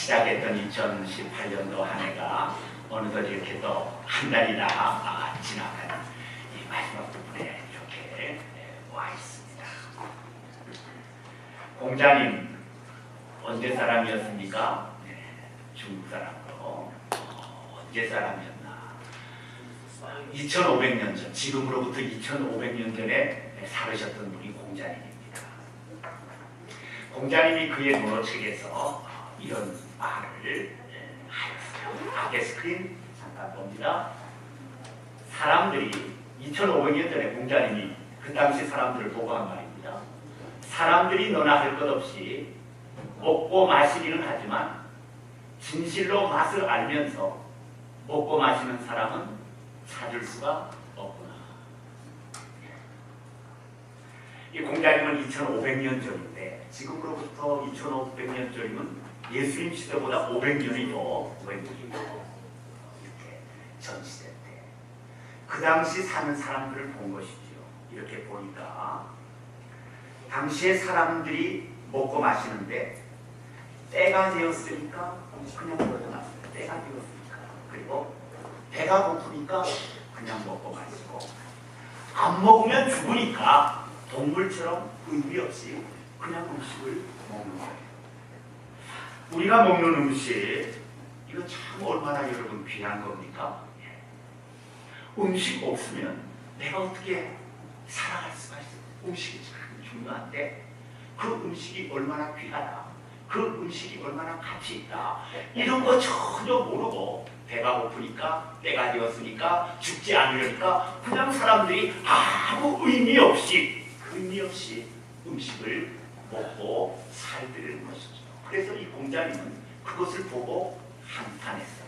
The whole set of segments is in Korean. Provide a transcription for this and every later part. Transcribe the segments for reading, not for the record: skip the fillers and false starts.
시작했던 2018년도 한 해가 어느덧 이렇게 또 한 달이나 지나가는 이 마지막 부분에 이렇게 와 있습니다. 공자님 언제 사람이었습니까? 중국 사람으로 언제 사람이었나? 2500년 전, 지금으로부터 2500년 전에 살으셨던 분이 공자님입니다. 공자님이 그의 논어책에서 이런 말을 하였어요. 아게스크린 잠깐 봅니다. 사람들이 2500년 전에 공자님이 그 당시 사람들을 보고 한 말입니다. 사람들이 너나 할 것 없이 먹고 마시기는 하지만 진실로 맛을 알면서 먹고 마시는 사람은 찾을 수가 없구나. 이 공자님은 2500년 전인데 지금으로부터 2500년 전이면 예수님 시대보다 500년이 더 이렇게 전 시대 때 그 당시 사는 사람들을 본 것이지요. 이렇게 보니까 당시의 사람들이 먹고 마시는데 때가 되었으니까 그냥 먹어놨어요. 때가 되었으니까. 그리고 배가 고프니까 그냥 먹고 마시고 안 먹으면 죽으니까 동물처럼 의미 없이 그냥 음식을 먹는 거예요. 우리가 먹는 음식 이거 참 얼마나 여러분 귀한 겁니까? 음식 없으면 내가 어떻게 살아갈 수가 있어요? 음식이 참 중요한데 그 음식이 얼마나 귀하다, 그 음식이 얼마나 가치 있다 이런 거 전혀 모르고 배가 고프니까 때가 되었으니까 죽지 않으려니까 그냥 사람들이 아무 의미 없이 음식을 먹고 살들는 것이죠. 그래서 이 공자님은 그것을 보고 한탄했어요.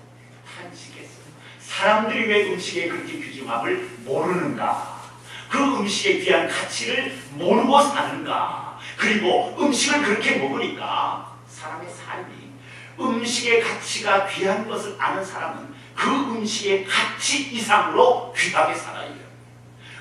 탄식했어요. 사람들이 왜 음식에 그렇게 귀중함을 모르는가? 그 음식의 귀한 가치를 모르고 사는가? 그리고 음식을 그렇게 먹으니까 사람의 삶이 음식의 가치가 귀한 것을 아는 사람은 그 음식의 가치 이상으로 귀하게 살아요.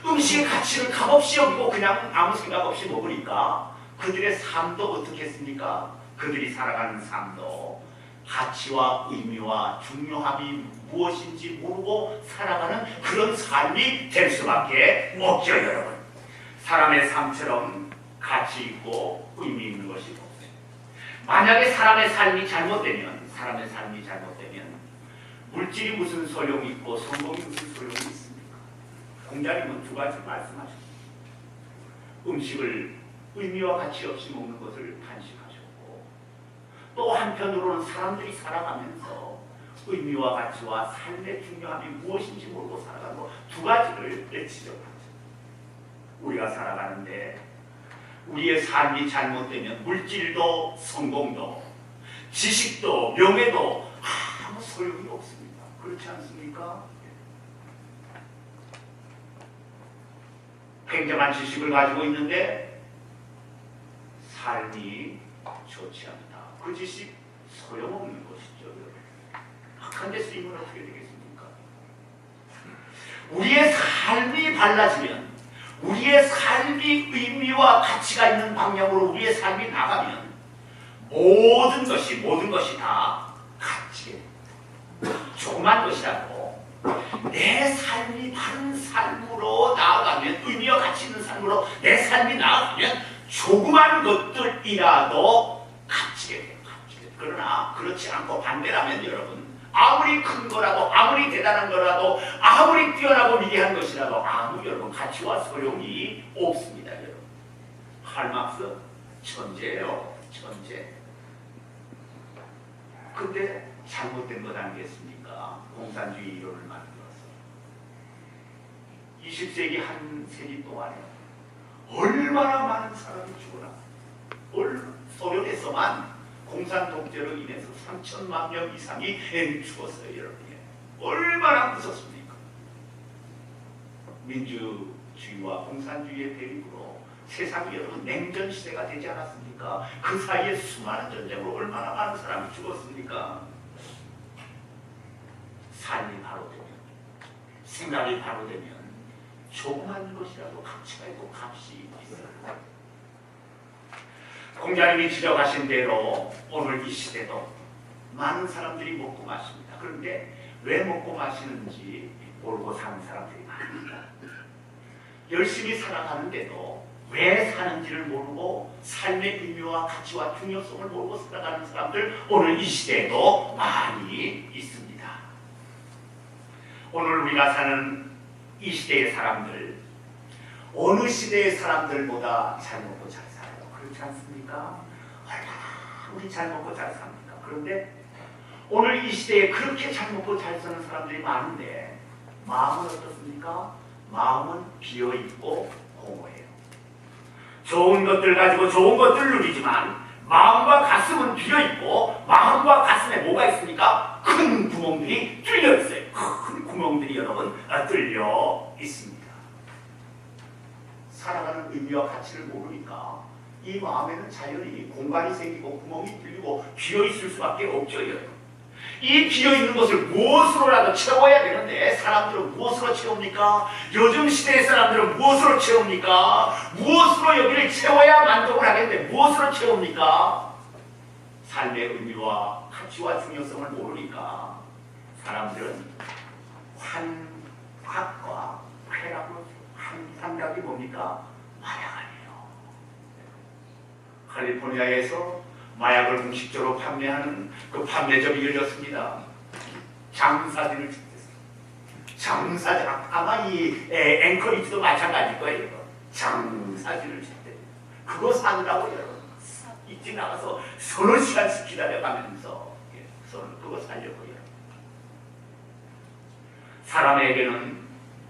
음식의 가치를 값없이 여기고 그냥 아무 생각 없이 먹으니까 그들의 삶도 어떻게 했습니까? 그들이 살아가는 삶도 가치와 의미와 중요함이 무엇인지 모르고 살아가는 그런 삶이 될 수밖에 없죠, 여러분. 사람의 삶처럼 가치 있고 의미 있는 것이 없어요. 만약에 사람의 삶이 잘못되면 물질이 무슨 소용이 있고 성공이 무슨 소용이 있습니까? 공자님은 두 가지 말씀하셨습니다. 음식을 의미와 가치 없이 먹는 것을 탄식하셨고 또 한편으로는 사람들이 살아가면서 의미와 가치와 삶의 중요함이 무엇인지 모르고 살아가는 것 두 가지를 지적하죠. 우리가 살아가는데 우리의 삶이 잘못되면 물질도 성공도 지식도 명예도 아무 소용이 없습니다. 그렇지 않습니까? 굉장한 지식을 가지고 있는데 삶이 좋지 않다. 그 지식 소용없는 것이죠. 악한 데 쓰이면 어떻게 되겠습니까? 우리의 삶이 달라지면 우리의 삶이 의미와 가치가 있는 방향으로 우리의 삶이 나가면 모든 것이 다 가치게 조그만 것이라고 내 삶이 다른 삶으로 나아가면 의미와 가치 있는 삶으로 내 삶이 나아가면 조그만 것들이라도 가치게 돼요. 그러나 그렇지 않고 반대라면 여러분 아무리 큰 거라도 아무리 대단한 거라도 아무리 뛰어나고 위대한 것이라도 아무 여러분 가치와 소용이 없습니다. 여러분 할막스 천재예요. 천재. 근데 잘못된 것 아니겠습니까? 공산주의 이론을 만들어서 20세기 한 세기 동안에 얼마나 많은 사람이 죽어나. 소련에서만 공산 독재로 인해서 3천만 명 이상이 죽었어요. 여러분. 얼마나 무섭습니까? 민주주의와 공산주의의 대립으로 세상이 여러분 냉전 시대가 되지 않았습니까? 그 사이에 수많은 전쟁으로 얼마나 많은 사람이 죽었습니까? 삶이 바로 되면, 생각이 바로 되면 조그만 것이라도 가치가 있고 값이 있어요. 공자님이 지적하신 대로 오늘 이 시대도 많은 사람들이 먹고 마십니다. 그런데 왜 먹고 마시는지 모르고 사는 사람들이 많습니다. 열심히 살아가는데도 왜 사는지를 모르고 삶의 의미와 가치와 중요성을 모르고 살아가는 사람들 오늘 이 시대에도 많이 있습니다. 오늘 우리가 사는 이 시대의 사람들, 어느 시대의 사람들보다 잘 먹고 잘 살아요. 그렇지 않습니까? 얼마나 우리 잘 먹고 잘 삽니까? 그런데 오늘 이 시대에 그렇게 잘 먹고 잘 사는 사람들이 많은데 마음은 어떻습니까? 마음은 비어있고 공허해요. 좋은 것들 가지고 좋은 것들 누리지만 마음과 가슴은 비어있고 마음과 가슴에 뭐가 있습니까? 큰 구멍들이 뚫려 있어요. 큰 구멍들이 여러분 뚫려 있습니다. 살아가는 의미와 가치를 모르니까 이 마음에는 자연히 공간이 생기고 구멍이 뚫리고 비어있을 수밖에 없죠. 여러분. 이 비어있는 것을 무엇으로라도 채워야 되는데 사람들은 무엇으로 채웁니까? 요즘 시대의 사람들은 무엇으로 채웁니까? 무엇으로 여기를 채워야 만족을 하겠는데 무엇으로 채웁니까? 삶의 의미와 가치와 중요성을 모르니까 사람들은 환각과 쾌락으로 환각이 뭡니까? 마약 아니에요. 캘리포니아에서 마약을 공식적으로 판매하는 그 판매점이 열렸습니다. 장사진을 짓겠어요. 장사진, 아마 이 앵커리지도 마찬가지일 거예요. 장사진을 짓대. 그거 사느라고 여러분 일찍 나가서 서너 시간씩 기다려가면서 그거 살려고요. 사람에게는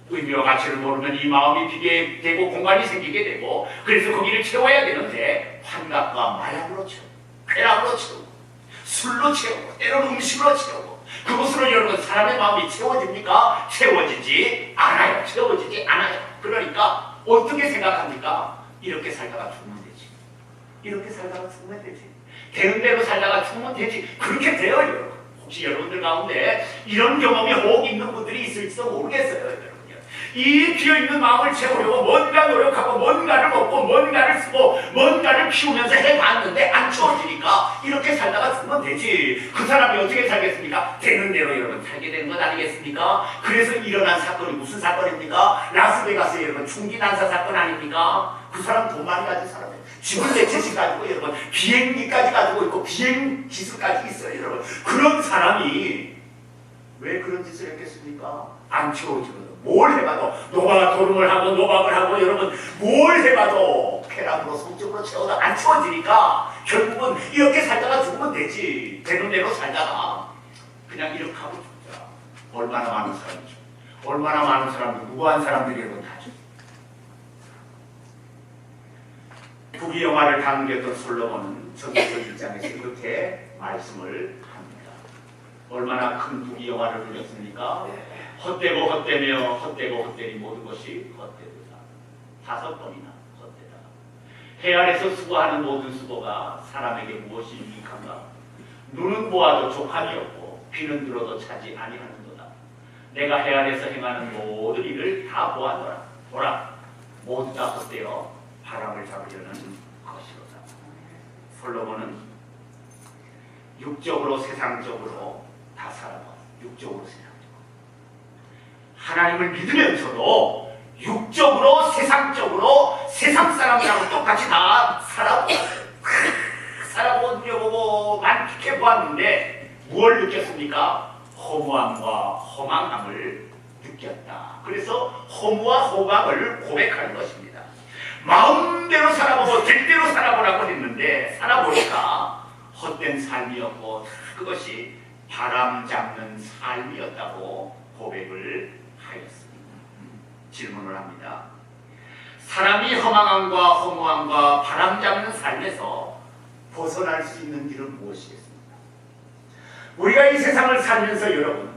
의미와 가치를 모르면 이 마음이 비게 되고 공간이 생기게 되고 그래서 거기를 채워야 되는데 환각과 마약으로 채워. 쾌락으로 채우고 술로 채우고 때로는 음식으로 채우고 그것으로 여러분 사람의 마음이 채워집니까? 채워지지 않아요. 채워지지 않아요. 그러니까 어떻게 생각합니까? 이렇게 살다가 죽으면 되지. 이렇게 살다가 죽으면 되지. 되는 대로 살다가 죽으면 되지. 그렇게 돼요. 여러분. 혹시 여러분들 가운데 이런 경험이 혹 있는 분들이 있을지도 모르겠어요. 여러분. 이 비어있는 마음을 채우려고 뭔가 노력하고 뭔가를 먹고 뭔가를 쓰고 뭔가를 피우면서 해봤는데 안 채워지니까 이렇게 살다가 죽으면 되지. 그 사람이 어떻게 살겠습니까? 되는 대로 여러분 살게 되는 것 아니겠습니까? 그래서 일어난 사건이 무슨 사건입니까? 라스베가스에 여러분 총기 난사 사건 아닙니까? 그 사람 돈 많이 가진 사람이에요. 집을 4채씩 가지고 여러분 비행기까지 가지고 있고 비행 기술까지 있어요. 여러분 그런 사람이 왜 그런 짓을 했겠습니까? 안 채워지거든. 뭘 해봐도 도름을 하고 노박을 하고 여러분 뭘 해봐도 쾌락으로 성적으로 채워도 안 채워지니까 결국은 이렇게 살다가 죽으면 되지. 되는 대로 살다가 그냥 이렇게 하고 죽자. 얼마나 많은 사람이죠. 얼마나 많은 사람들, 무고한 사람들이 여러분 다죠. 부귀 영화를 당겼던 솔로몬은 전도서 1장에서 이렇게 말씀을 합니다. 얼마나 큰 부귀 영화를 누렸습니까? 헛되고 헛되며 헛되고 헛되니 모든 것이 헛되도다. 5번이나 헛되다. 해 아래서 수고하는 모든 수고가 사람에게 무엇이 유익한가? 눈은 보아도 족함이 없고 귀는 들어도 차지 아니하는도다. 내가 해 아래서 행하는 모든 일을 다 보아노라. 보라, 모두 다 헛되어 바람을 잡으려는 것이로다. 솔로몬은 육적으로 세상적으로 다 살아가. 육적으로 세상. 하나님을 믿으면서도 육적으로 세상적으로 세상 사람들하고 똑같이 다 살아보고 누려보고 만끽해 보았는데 무엇을 느꼈습니까? 허무함과 허망함을 느꼈다. 그래서 허무와 허망을 고백하는 것입니다. 마음대로 살아보고 될 대로 살아보라고 했는데 살아보니까 헛된 삶이었고 그것이 바람 잡는 삶이었다고 고백을 하였습니다. 질문을 합니다. 사람이 허망함과 허무함과 바람 잡는 삶에서 벗어날 수 있는 길은 무엇이겠습니까? 우리가 이 세상을 살면서 여러분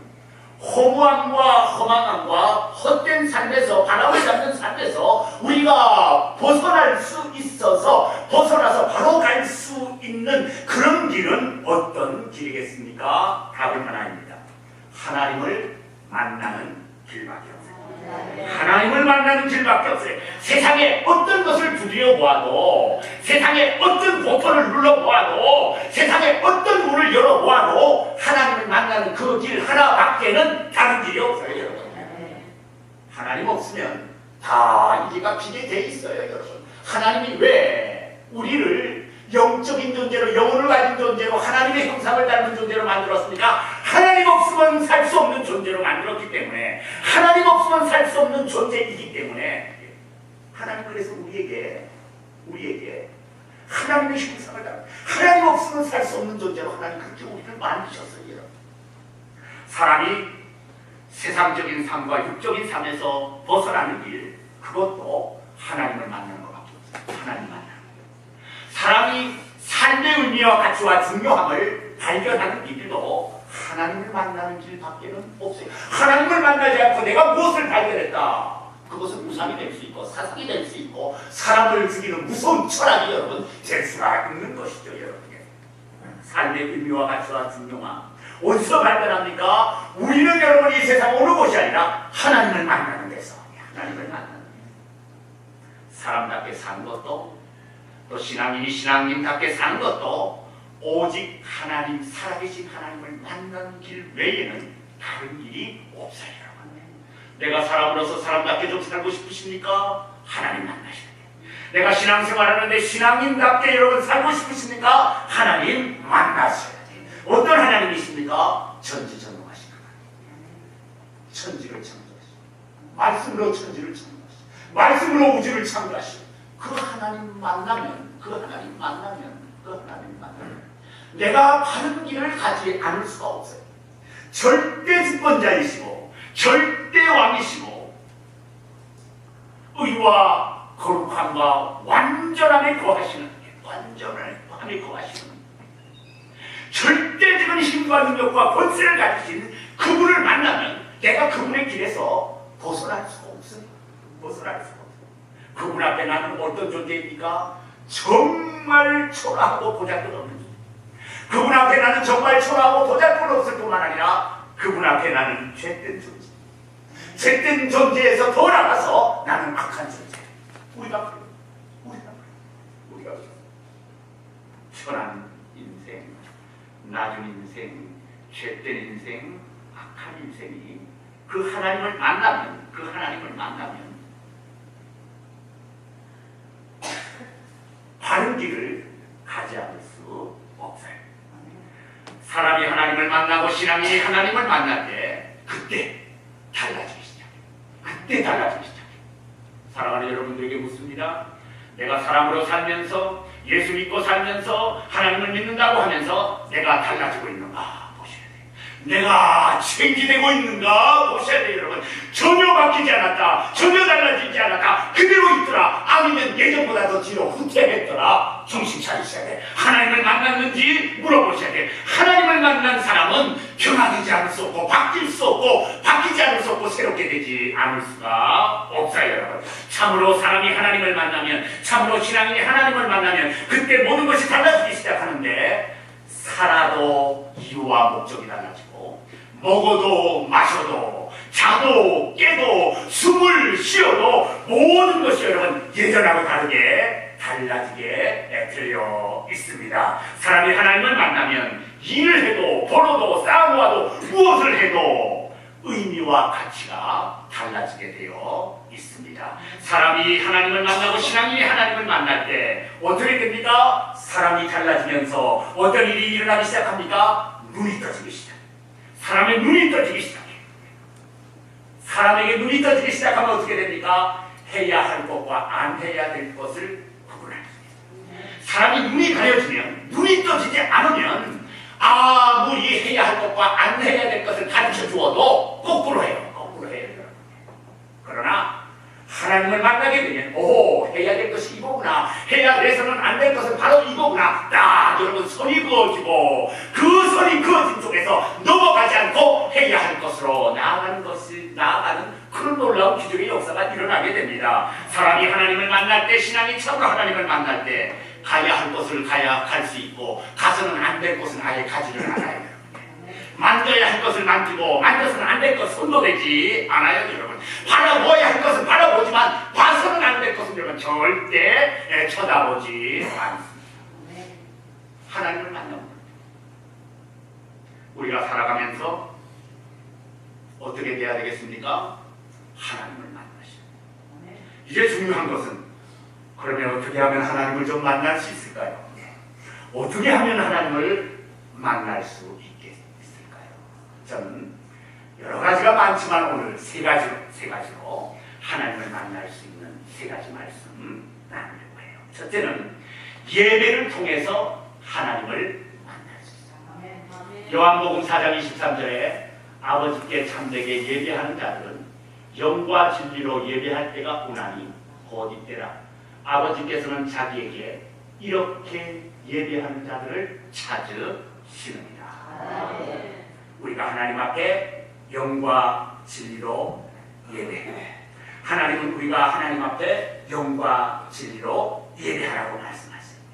허무함과 허망함과 헛된 삶에서 바람을 잡는 삶에서 우리가 벗어날 수 있어서 벗어나서 바로 갈 수 있는 그런 길은 어떤 길이겠습니까? 답은 하나입니다. 하나님을 만나는 길밖에 없어요. 하나님을 만나는 길밖에 없어요. 세상에 어떤 것을 두드려 보아도 세상에 어떤 버튼을 눌러 보아도 세상에 어떤 문을 열어 보아도 밖에는 다른 길이 없어요, 여러분. 하나님 없으면 다 이가 비게 돼 있어요, 여러분. 하나님이 왜 우리를 영적인 존재로, 영혼을 가진 존재로, 하나님의 형상을 닮은 존재로 만들었습니까? 하나님 없으면 살 수 없는 존재로 만들었기 때문에, 하나님 없으면 살 수 없는 존재이기 때문에, 하나님 그래서 우리에게 하나님의 형상을 닮은, 하나님 없으면 살 수 없는 존재로 하나님 그렇게 우리를 만드셨어요. 사람이 세상적인 삶과 육적인 삶에서 벗어나는 길, 그것도 하나님을 만나는 것밖에 없어요. 하나님 만나는 거예요. 사람이 삶의 의미와 가치와 중요함을 발견하는 길도 하나님을 만나는 길밖에는 없어요. 하나님을 만나지 않고 내가 무엇을 발견했다, 그것은 우상이 될 수 있고 사상이 될 수 있고 사람을 죽이는 무서운 철학이 여러분 될 수가 있는 것이죠. 여러분, 삶의 의미와 가치와 중요함 어디서 발견합니까? 우리는 여러분 이 세상 어느 곳이 아니라 하나님을 만나는 데서, 하나님을 만나는 데서 사람답게 사는 것도, 또 신앙인이 신앙인답게 사는 것도 오직 하나님, 살아계신 하나님을 만나는 길 외에는 다른 길이 없어요. 여러분, 내가 사람으로서 사람답게 좀 살고 싶으십니까? 하나님 만나셔야 돼요. 내가 신앙생활하는데 신앙인답게 여러분 살고 싶으십니까? 하나님 만나셔야 돼요. 어떤 하나님이십니까? 전지전능하신 하나님. 천지를 창조하시고 말씀으로 천지를 창조하시고 말씀으로 우주를 창조하시고 그 하나님 만나면 내가 바른 길을 가지 않을 수가 없어요. 절대 주권자이시고 절대 왕이시고 의와 거룩함과 완전함에 거하시는, 완전함에 거하시는 절대적인 힘과 능력과 권세를 가지신 그분을 만나면 내가 그분의 길에서 벗어날 수가 없어요. 벗어날 수가 없어요. 그분 앞에 나는 어떤 존재입니까? 정말 초라하고 보잘것없는 존재. 그분 앞에 나는 정말 초라하고 보잘것없을 뿐만 아니라 그분 앞에 나는 죄된 존재. 죄된 존재에서 더 나가서 나는 악한 존재. 우리가 천한 인생, 낮은 인생, 죄된 인생, 악한 인생이 그 하나님을 만나면 바른 길을 가지 않을 수 없어요. 사람이 하나님을 만나고 신앙인이 하나님을 만날 때 그때 달라지기 시작해요. 사랑하는 여러분들에게 묻습니다. 내가 사람으로 살면서, 예수 믿고 살면서, 하나님을 믿는다고 하면서 내가 달라지고 있는가 보셔야 돼요. 내가 체인지되고 있는가 보셔야 돼요. 여러분, 전혀 바뀌지 않았다, 전혀 달라지지 않았다, 그대로 있더라, 아니면 예전보다 더 뒤로 후퇴했더라, 정신 차리셔야 돼. 하나님을 만났는지 물어보셔야 돼. 하나님을 만난 사람은 변화되지 않을 수 없고 바뀔 수 없고 바뀌지 않을 수 없고 새롭게 되지 않을 수가 없어요. 여러분, 참으로 사람이 하나님을 만나면, 참으로 신앙인이 하나님을 만나면 그때 모든 것이 달라지기 시작하는데, 살아도 이유와 목적이 달라지고, 먹어도 마셔도 자도 깨도 숨을 쉬어도 모든 것이 여러분 예전하고 다르게 달라지게 되어 있습니다. 사람이 하나님을 만나면 일을 해도 벌어도 싸우아도 무엇을 해도 의미와 가치가 달라지게 되어 있습니다. 사람이 하나님을 만나고 신앙인이 하나님을 만날 때 어떻게 됩니까? 사람이 달라지면서 어떤 일이 일어나기 시작합니까? 눈이 떠지기 시작합니다. 사람의 눈이 떠지기 시작해요. 사람에게 눈이 떠지기 시작하면 어떻게 됩니까? 해야 할 것과 안 해야 될 것을 구분할 수 있어요. 사람이 눈이 가려지면, 눈이 떠지지 않으면 아무리 해야 할 것과 안 해야 될 것을 가르쳐 주어도 거꾸로 해요. 그러나 하나님을 만나게 되면, 오, 해야 될 것이 이거구나, 해야 돼서는 안 될 것은 바로 이거구나, 딱 여러분 선이 그어지고 그 선이 그어진 쪽에서 넘어가지 않고 해야 할 것으로 나아가는 그런 놀라운 기적의 역사가 일어나게 됩니다. 사람이 하나님을 만날 때, 신앙이 참으로 하나님을 만날 때 가야 할 것을 갈 수 있고, 가서는 안 될 것은 아예 가지를 않아요. 만져야 할 것을 만지고 만져서는 안 될 것은 손도 대지 않아요. 여러분, 바라보아야 할 것은 바라보지만 봐서는 안 될 것은 여러분 절대 쳐다보지 않습니다. 하나님을 만나면 우리가 살아가면서 어떻게 돼야 되겠습니까? 하나님을 만나시는. 이게 중요한 것은, 그러면 어떻게 하면 하나님을 좀 만날 수 있을까요? 어떻게 하면 하나님을 만날 수 있을까요? 저는 여러 가지가 많지만 오늘 세 가지로 하나님을 만날 수 있는 세 가지 말씀 나누려고 해요. 첫째는 예배를 통해서 하나님을 만날 수 있어요. 요한복음 4장 23절에 아버지께 참되게 예배하는 자들은 영과 진리로 예배할 때가 오나니 곧 이때라. 아버지께서는 자기에게 이렇게 예배하는 자들을 찾으시느니라. 우리가 하나님 앞에 영과 진리로 예배해. 하나님은 우리가 하나님 앞에 영과 진리로 예배하라고 말씀하십니다.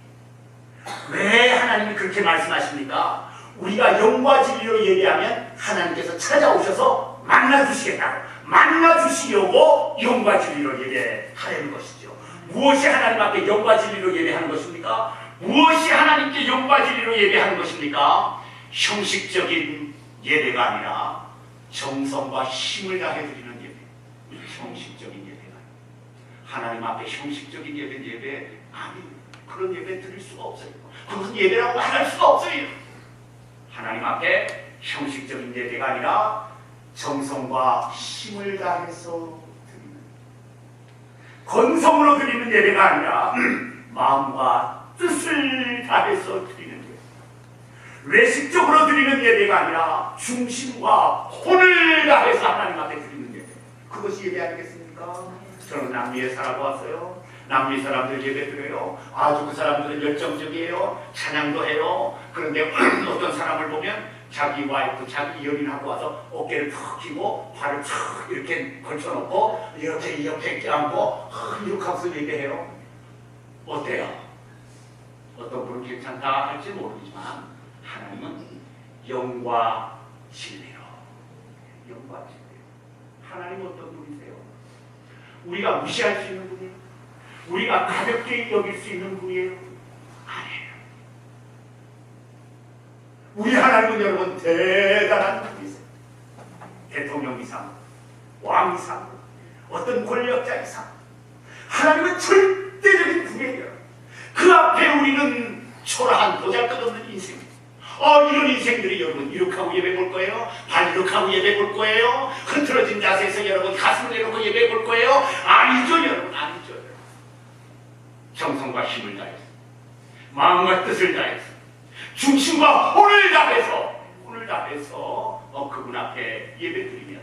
왜 하나님이 그렇게 말씀하십니까? 우리가 영과 진리로 예배하면 하나님께서 찾아오셔서 만나주시겠다고, 만나주시려고 영과 진리로 예배하려는 것이죠. 무엇이 하나님 앞에 영과 진리로 예배하는 것입니까? 무엇이 하나님께 영과 진리로 예배하는 것입니까? 형식적인 예배가 아니라 정성과 힘을 다해 드리는 예배. 형식적인 예배가 하나님 앞에 형식적인 예배 아니, 그런 예배 드릴 수가 없어요. 그것은 예배라고 할 수가 없어요. 하나님 앞에 형식적인 예배가 아니라 정성과 힘을 다해서 드리는, 건성으로 드리는 예배가 아니라 마음과 뜻을 다해서 드리는 예배, 외식적으로 드리는 예배가 아니라 중심과 혼을 다해서 하나님 앞에 드리는 예배, 그것이 예배 아니겠습니까? 저는 남미에 살아고 왔어요. 남미 사람들 예배 드려요. 아주 그 사람들은 열정적이에요. 찬양도 해요. 그런데 어떤 사람을 보면 자기 와이프, 자기 연인하고 와서 어깨를 탁 펴고 발을 탁 이렇게 걸쳐놓고 이렇게 옆에 껴안고 이렇게 하면서 예배해요. 어때요? 어떤 분은 괜찮다 할지 모르지만 하나님은 영과 진리로, 영과 진리로. 하나님 어떤 분이세요? 우리가 무시할 수 있는 분이에요? 우리가 가볍게 여길 수 있는 분이에요? 아니에요. 우리 하나님은 여러분 대단한 분이세요. 대통령 이상, 왕 이상, 어떤 권력자 이상, 하나님은 절대적인 분이에요. 그 앞에 우리는 초라한 보잘것없는 인생입니다. 이런 인생들이 여러분 이렇게 하고 예배 볼 거예요? 발 이렇게 하고 예배 볼 거예요? 흐트러진 자세에서 여러분 가슴을 내놓고 예배 볼 거예요? 아니죠 여러분, 아니죠. 정성과 힘을 다해서, 마음과 뜻을 다해서, 중심과 혼을 다해서 그분 앞에 예배드리면,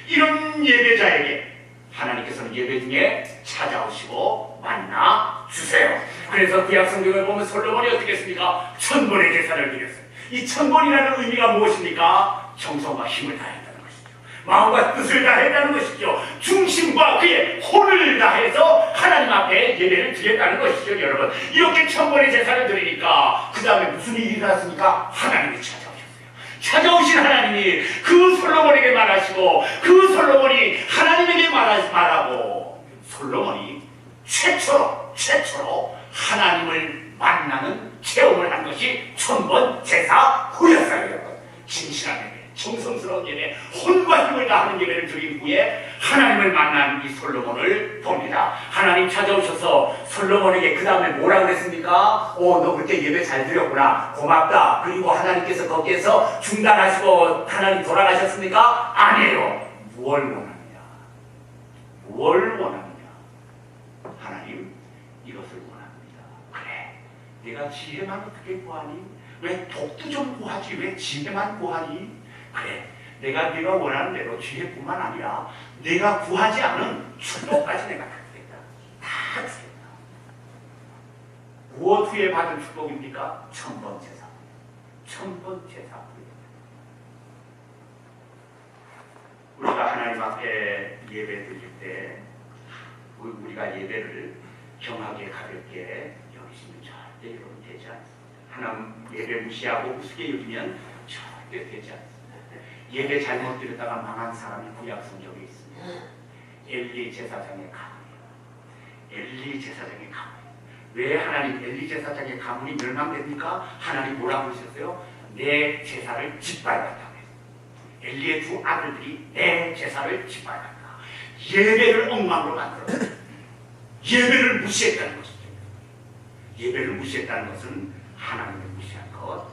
이런 예배자에게 하나님께서는 예배 중에 찾아오시고 만나 주세요. 그래서 구약 성경을 보면 솔로몬이 어떻게 했습니까? 1000번의 제사를 드렸어요. 이 1000번이라는 의미가 무엇입니까? 정성과 힘을 다했다는 것이죠. 마음과 뜻을 다했다는 것이죠. 중심과 그의 혼을 다해서 하나님 앞에 예배를 드렸다는 것이죠. 여러분, 이렇게 1000번의 제사를 드리니까 그 다음에 무슨 일이 일어났습니까? 하나님이 찾아오신 하나님이 그 솔로몬에게 말하시고, 그 솔로몬이 하나님에게 말하고, 솔로몬이 최초로 하나님을 만나는 체험을 한 것이 1000번 제사 후였어요. 진실한 예배, 정성스러운 예배, 혼과 힘을 다하는 예배를 드린 후에 하나님을 만난 이 솔로몬을 봅니다. 하나님 찾아오셔서 솔로몬에게 그 다음에 뭐라고 그랬습니까? 너 그렇게 예배 잘 드렸구나, 고맙다. 그리고 하나님께서 거기에서 중단하시고 하나님 돌아가셨습니까? 아니에요. 뭘 원합니다. 뭘 원합니다. 하나님 이것을 원합니다. 그래, 내가 지혜만 어떻게 구하니? 왜 복도 좀 구하지? 왜 지혜만 구하니? 그래, 네가 원하는 대로 지혜뿐만 아니라 내가 구하지 않은 축복까지 내가 갖겠다. 다 주겠다. 무엇 후에 받은 축복입니까? 1000번 제사. 1000번 제사. 우리가 하나님 앞에 예배 드릴 때 우리가 예배를 경하게 가볍게 여기시면 절대 여러분 되지 않습니다. 하나님 예배 무시하고 우습게 여기면 절대 되지 않습니다. 예배 잘못 드렸다가 망한 사람이 구약 성경에 있습니다. 엘리 제사장의 가문이에요. 엘리 제사장의 가문. 왜 하나님 엘리 제사장의 가문이 멸망됩니까? 하나님 뭐라고 하셨어요? 내 제사를 짓밟았다고 했어요. 엘리의 두 아들들이 내 제사를 짓밟았다. 예배를 엉망으로 만들었다. 예배를 무시했다는 것이죠. 예배를 무시했다는 것은 하나님을 무시한 것.